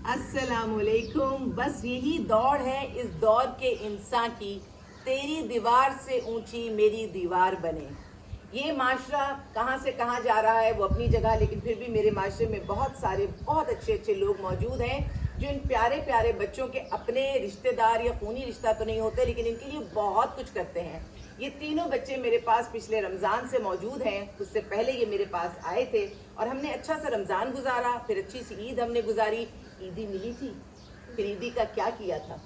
अस्सलाम वालेकुम। बस यही दौड़ है इस दौर के इंसान की, तेरी दीवार से ऊंची मेरी दीवार बने। ये माशरा कहाँ से कहाँ जा रहा है वो अपनी जगह, लेकिन फिर भी मेरे माशरे में बहुत सारे बहुत अच्छे अच्छे लोग मौजूद हैं जो इन प्यारे प्यारे बच्चों के अपने रिश्तेदार या खूनी रिश्ता तो नहीं होते, लेकिन इनके लिए बहुत कुछ करते हैं। ये तीनों बच्चे मेरे पास पिछले रमज़ान से मौजूद हैं। उससे पहले ये मेरे पास आए थे और हमने अच्छा सा रमज़ान गुजारा, फिर अच्छी सी ईद हमने गुजारी। ईदी मिली थी, फिर ईदी का क्या किया था?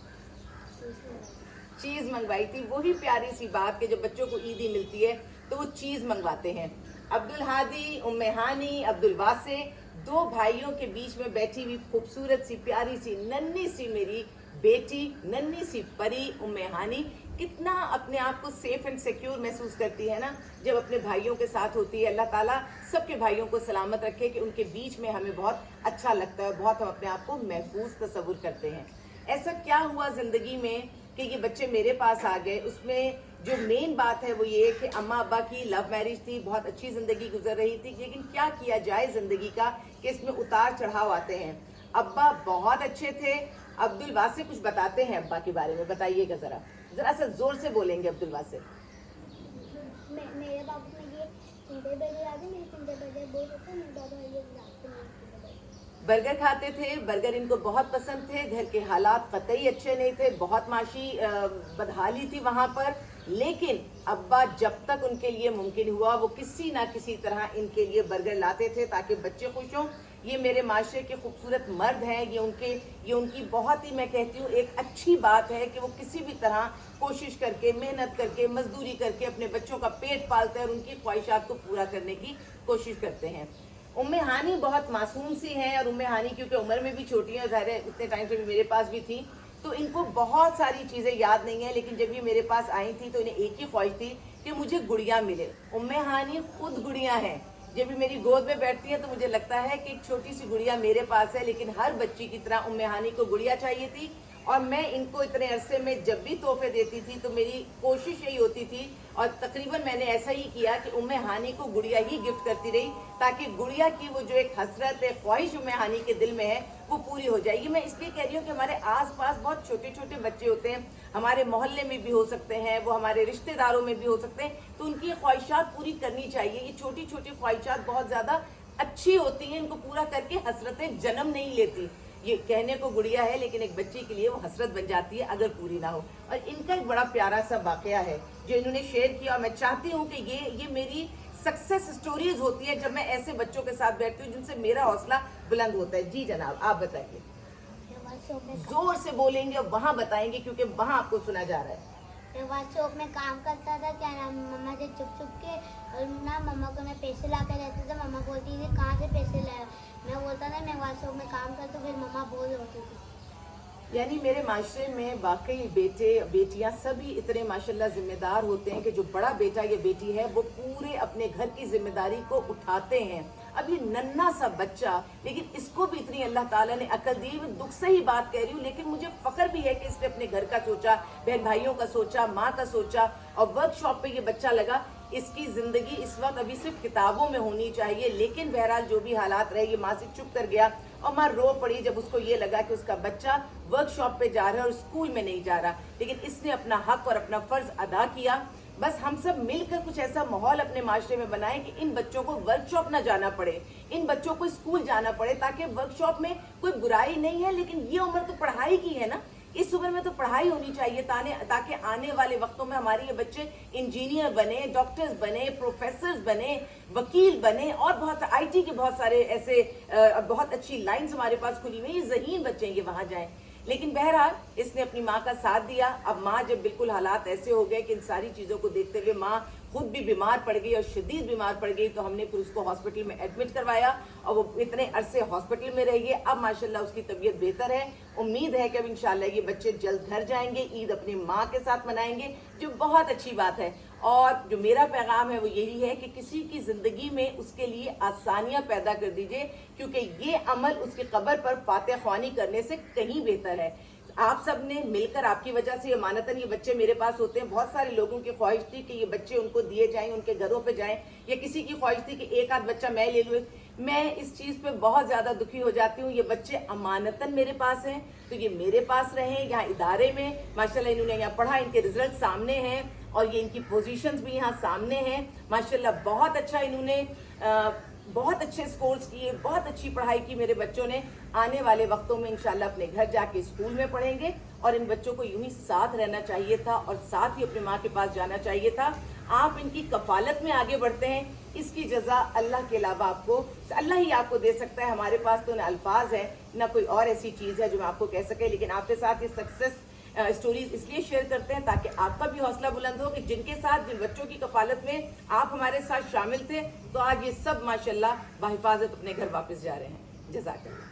चीज़ मंगवाई थी। वही प्यारी सी बात कि जब बच्चों को ईदी मिलती है तो वो चीज़ मंगवाते हैं। अब्दुल हादी, उम्मे हानी, अब्दुल वासे, दो भाइयों के बीच में बैठी हुई खूबसूरत सी प्यारी सी नन्ही सी मेरी बेटी, नन्ही सी परी उम्मे हानी कितना अपने आप को सेफ एंड सिक्योर महसूस करती है ना जब अपने भाइयों के साथ होती है। अल्लाह ताला सबके भाइयों को सलामत रखे कि उनके बीच में हमें बहुत अच्छा लगता है, बहुत हम अपने आप को महफूज तस्वुर करते हैं। ऐसा क्या हुआ ज़िंदगी में कि ये बच्चे मेरे पास आ गए? उसमें जो मेन बात है वो ये कि अम्मा अब्बा की लव मैरिज थी, बहुत अच्छी ज़िंदगी गुजर रही थी, लेकिन क्या किया जाए ज़िंदगी का कि इसमें उतार चढ़ाव आते हैं। अब्बा बहुत अच्छे थे। अब्दुल वासे कुछ बताते हैं अब्बा के बारे में, बताइएगा ज़रा ज़रा सा जोर से बोलेंगे अब्दुल वासे। मेरे बाबू को ये चिंटे बर्गर आते, मेरे चिंटे बर्गर बहुत होते हैं, मेरे बाबा ये बनाते हैं। बर्गर खाते थे, बर्गर इनको बहुत पसंद थे। घर के हालात कतई अच्छे नहीं थे, बहुत माशी बदहाली थी वहाँ पर, लेकिन अब्बा जब तक उनके लिए मुमकिन हुआ वो किसी ना किसी तरह इनके लिए बर्गर लाते थे ताकि बच्चे खुश हों। ये मेरे माशरे के खूबसूरत मर्द हैं। ये उनकी बहुत ही, मैं कहती हूँ, एक अच्छी बात है कि वो किसी भी तरह कोशिश करके, मेहनत करके, मजदूरी करके अपने बच्चों का पेट पालते हैं और उनकी ख्वाहिशात को पूरा करने की कोशिश करते हैं। उम्मे हानी बहुत मासूम सी हैं और उम्मे हानी क्योंकि उम्र में भी छोटी हैं, ज़ाहिर है इतने टाइम से भी मेरे पास भी थी, तो इनको बहुत सारी चीज़ें याद नहीं है, लेकिन जब ये मेरे पास आई थी तो इन्हें एक ही ख्वाहिश थी कि मुझे गुड़िया मिले। उम्मे हानी खुद गुड़िया हैं। जब भी मेरी गोद में बैठती है तो मुझे लगता है कि एक छोटी सी गुड़िया मेरे पास है, लेकिन हर बच्ची की तरह उम्मे हानी को गुड़िया चाहिए थी। और मैं इनको इतने अरसे में जब भी तोहफे देती थी तो मेरी कोशिश यही होती थी, और तकरीबन मैंने ऐसा ही किया कि उम्मे हानी को गुड़िया ही गिफ्ट करती रही ताकि गुड़िया की वो जो एक हसरत है, ख्वाहिश उम्मे हानी के दिल में है, वो पूरी हो जाएगी। मैं इसलिए कह रही हूँ कि हमारे आसपास बहुत छोटे छोटे बच्चे होते हैं, हमारे मोहल्ले में भी हो सकते हैं, वो हमारे रिश्तेदारों में भी हो सकते हैं, तो उनकी ख्वाहिशात पूरी करनी चाहिए। ये छोटी छोटी ख्वाहिशात बहुत ज़्यादा अच्छी होती हैं, इनको पूरा करके हसरतें जन्म नहीं लेती। ये कहने को गुड़िया है, लेकिन एक बच्चे के लिए वो हसरत बन जाती है अगर पूरी ना हो। और इनका एक बड़ा प्यारा सा वाकया है जो इन्होंने शेयर किया, और मैं चाहती हूँ कि ये मेरी सक्सेस स्टोरीज होती है जब मैं ऐसे बच्चों के साथ बैठती हूँ जिनसे मेरा हौसला बुलंद होता है। जी जनाब, आप बताइए। जोर से बोलेंगे और वहाँ बताएंगे क्योंकि वहाँ आपको सुना जा रहा है। मैं वहाँ चौक में काम करता था, क्या नाम, मम्मा से चुप चुप के, और ना मम्मा को मैं पैसे ला कर रहता था। मम्मा बोलती थी कहाँ से पैसे लाए, मैं बोलता था मैं वहाँ चौक में काम करता हूँ, फिर मम्मा बोल होती थी। यानी मेरे माशरे में वाकई बेटे बेटियां सभी इतने माशाल्लाह जिम्मेदार होते हैं कि जो बड़ा बेटा या बेटी है वो पूरे अपने घर की जिम्मेदारी को उठाते हैं। अब ये नन्हा सा बच्चा, लेकिन इसको भी इतनी अल्लाह ताला ने अकल दी। मैं दुख से ही बात कह रही हूँ, लेकिन मुझे फख्र भी है कि इसने अपने घर का सोचा, बहन भाइयों का सोचा, माँ का सोचा, और वर्कशॉप पे ये बच्चा लगा। इसकी ज़िंदगी इस वक्त अभी सिर्फ किताबों में होनी चाहिए, लेकिन बहरहाल जो भी हालात रहे, ये माँ से चुप कर गया और माँ रो पड़ी जब उसको ये लगा कि उसका बच्चा वर्कशॉप पे जा रहा है और स्कूल में नहीं जा रहा। लेकिन इसने अपना हक और अपना फ़र्ज़ अदा किया। बस हम सब मिलकर कुछ ऐसा माहौल अपने माशरे में बनाएं कि इन बच्चों को वर्कशॉप ना जाना पड़े, इन बच्चों को स्कूल जाना पड़े, ताकि वर्कशॉप में कोई बुराई नहीं है, लेकिन ये उम्र तो पढ़ाई की है ना। इस उम्र में तो पढ़ाई होनी चाहिए ताकि आने वाले वक्तों में हमारे ये बच्चे इंजीनियर बने, डॉक्टर्स बने, प्रोफेसर्स बने, वकील बने, और बहुत आईटी के बहुत सारे ऐसे बहुत अच्छी लाइंस हमारे पास खुली हुई। ये ज़हीन बच्चे हैं, ये वहाँ जाएं। लेकिन बहरहाल इसने अपनी माँ का साथ दिया। अब माँ जब बिल्कुल हालात ऐसे हो गए कि इन सारी चीज़ों को देखते हुए माँ खुद भी बीमार पड़ गई और शदीद बीमार पड़ गई, तो हमने फिर उसको हॉस्पिटल में एडमिट करवाया और वो इतने अरसे हॉस्पिटल में रही है। अब माशाल्लाह उसकी तबीयत बेहतर है। उम्मीद है कि अब इंशाल्लाह ये बच्चे जल्द घर जाएंगे, ईद अपनी माँ के साथ मनाएंगे, जो बहुत अच्छी बात है। और जो मेरा पैगाम है वो यही है कि किसी की ज़िंदगी में उसके लिए आसानियाँ पैदा कर दीजिए, क्योंकि ये अमल उसकी कब्र पर फातह ख्वानी करने से कहीं बेहतर है। आप सब ने मिलकर, आपकी वजह से अमानतन ये बच्चे मेरे पास होते हैं। बहुत सारे लोगों की ख्वाहिश थी कि ये बच्चे उनको दिए जाएं, उनके घरों पे जाएं, या किसी की ख्वाहिश थी कि एक आध बच्चा मैं ले लूँ। میں اس چیز پہ بہت زیادہ دکھی ہو جاتی ہوں. یہ بچے امانتاً میرے پاس ہیں تو یہ میرے پاس رہیں یہاں ادارے میں. ماشاءاللہ انہوں نے یہاں پڑھا, ان کے رزلٹ سامنے ہیں اور یہ ان کی پوزیشنز بھی یہاں سامنے ہیں. ماشاءاللہ بہت اچھا انہوں نے بہت اچھے سکورز کیے, بہت اچھی پڑھائی کی میرے بچوں نے. آنے والے وقتوں میں انشاءاللہ اپنے گھر جا کے اسکول میں پڑھیں گے اور ان بچوں کو یوں ہی ساتھ رہنا چاہیے تھا اور ساتھ ہی اپنے ماں کے پاس جانا چاہیے تھا. آپ ان کی کفالت میں آگے بڑھتے ہیں, اس کی جزا اللہ کے علاوہ آپ کو, اللہ ہی آپ کو دے سکتا ہے. ہمارے پاس تو نہ الفاظ ہیں نہ کوئی اور ایسی چیز ہے جو میں آپ کو کہہ سکے, لیکن آپ کے ساتھ یہ سکسیس اسٹوریز اس لیے شیئر کرتے ہیں تاکہ آپ کا بھی حوصلہ بلند ہو کہ جن کے ساتھ, جن بچوں کی کفالت میں آپ ہمارے ساتھ شامل تھے, تو آج یہ سب ماشاءاللہ بحفاظت اپنے گھر واپس جا رہے ہیں. جزاک اللہ.